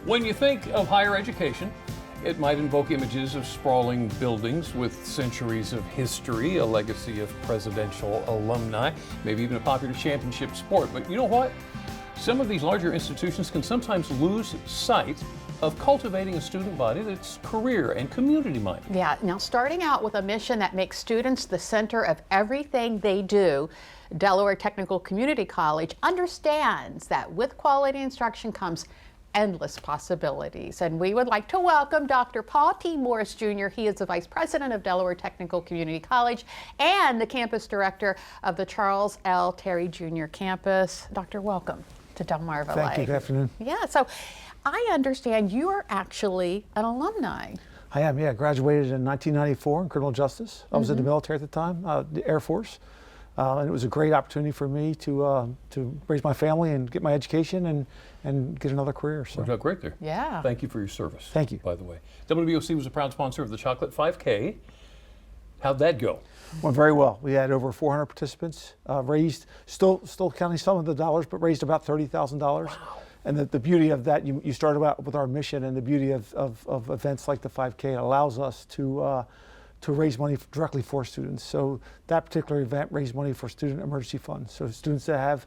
When you think of higher education, it might invoke images of sprawling buildings with centuries of history, a legacy of presidential alumni, maybe even a popular championship sport. But you know what? Some of these larger institutions can sometimes lose sight of cultivating a student body that's career and community minded. Yeah, now starting out with a mission that makes students the center of everything they do, Delaware Technical Community College understands that with quality instruction comes endless possibilities. And we would like to welcome Dr. Paul T. Morris Jr. He is the Vice President of Delaware Technical Community College and the Campus Director of the Charles L. Terry Jr. Campus. Doctor, welcome to Delmarva Live. Thank you. Good afternoon. Yeah, so I understand you are actually an alumni. I am, yeah. Graduated in 1994 in criminal justice. I was in the military at the time, the Air Force. And it was a great opportunity for me to raise my family and get my education and get another career. So. Worked out great there. Yeah. Thank you for your service. Thank you. By the way, WBOC was a proud sponsor of the Chocolate 5K. How'd that go? Went very well. We had over 400 participants, raised, still counting some of the dollars, but raised about $30,000. Wow. And the beauty of that, you started out with our mission, and the beauty of events like the 5K allows us to raise money directly for students. So that particular event raised money for student emergency funds. So students that have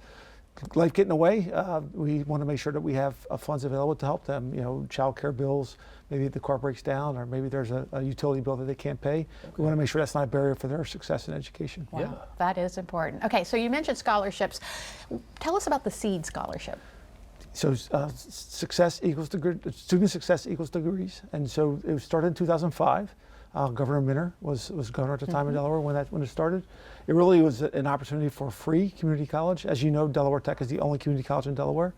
life getting away, we want to make sure that we have funds available to help them. You know, child care bills, maybe the car breaks down, or maybe there's a utility bill that they can't pay. Okay. We want to make sure that's not a barrier for their success in education. Wow, yeah. That is important. Okay, so you mentioned scholarships. Tell us about the SEED scholarship. So success equals student success equals degrees, and so it started in 2005. Governor Minner was governor at the time in Delaware when it started. It really was an opportunity for free community college. As you know, Delaware Tech is the only community college in Delaware.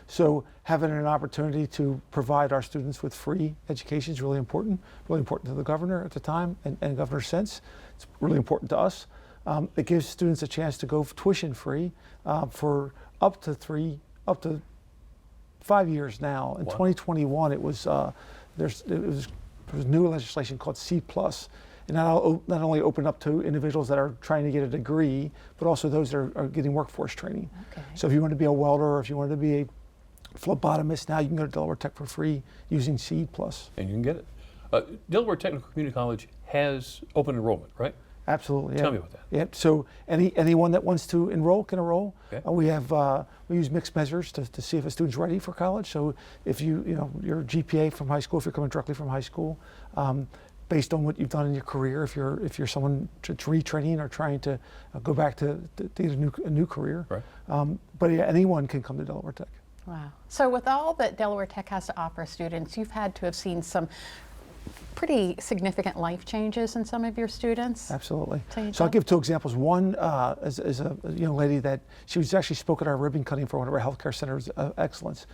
So having an opportunity to provide our students with free education is really important to the governor at the time and governor since. It's really important to us. It gives students a chance to go tuition free for up to 5 years now. In 2021, it was there's new legislation called C+, and not only open up to individuals that are trying to get a degree, but also those that are getting workforce training. Okay. So if you want to be a welder, or if you want to be a phlebotomist, now you can go to Delaware Tech for free using C+. And you can get it. Delaware Technical Community College has open enrollment, right? Absolutely. Yeah. Tell me about that. Yeah. So anyone that wants to enroll can enroll. Okay. We use mixed measures to see if a student's ready for college. So if your GPA from high school, if you're coming directly from high school, based on what you've done in your career, if you're someone retraining or trying to go back to get a new career. Right. But yeah, anyone can come to Delaware Tech. Wow. So with all that Delaware Tech has to offer students, you've had to have seen some pretty significant life changes in some of your students. Absolutely. So I'll give two examples. One is a young lady that she was actually spoke at our ribbon cutting for one of our healthcare centers of excellence,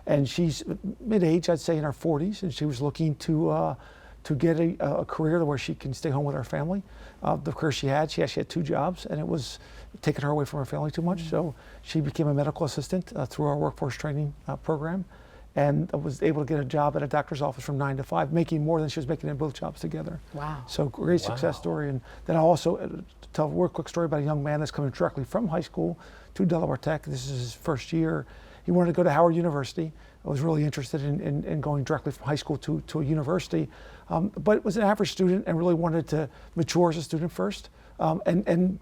and she's mid-age, I'd say in her 40s, and she was looking to get a career where she can stay home with her family. The career she actually had 2 jobs, and it was taking her away from her family too much. So she became a medical assistant through our workforce training program, and was able to get a job at a doctor's office from 9 to 5, making more than she was making in both jobs together. Wow. So great success story. And then I'll also tell a real quick story about a young man that's coming directly from high school to Delaware Tech. This is his first year. He wanted to go to Howard University. I was really interested in going directly from high school to a university, but was an average student and really wanted to mature as a student first, and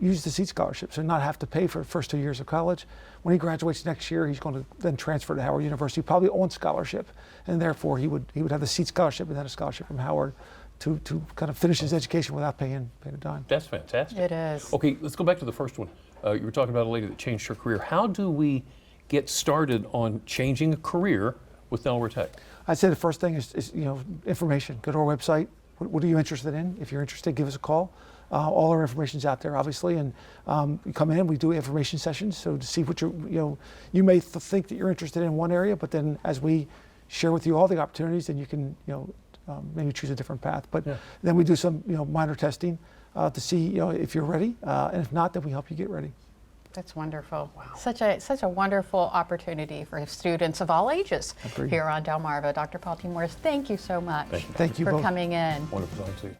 use the SEED scholarship, so not have to pay for the first 2 years of college. When he graduates next year, he's going to then transfer to Howard University, probably on scholarship, and therefore he would have the SEED scholarship and then a scholarship from Howard to kind of finish his education without paying a dime. That's fantastic. It is. Okay, let's go back to the first one. You were talking about a lady that changed her career. How do we get started on changing a career with Delaware Tech? I'd say the first thing is information. Go to our website. What are you interested in? If you're interested, give us a call. All our information's out there, obviously, and you come in. We do information sessions, so to see what you may think that you're interested in one area, but then as we share with you all the opportunities, then you can maybe choose a different path. But then we do some minor testing to see if you're ready, and if not, then we help you get ready. That's wonderful. Wow. Such a wonderful opportunity for students of all ages here on Delmarva. Dr. Paul T. Morris, thank you so much thank you for both. coming in. Wonderful talking to you.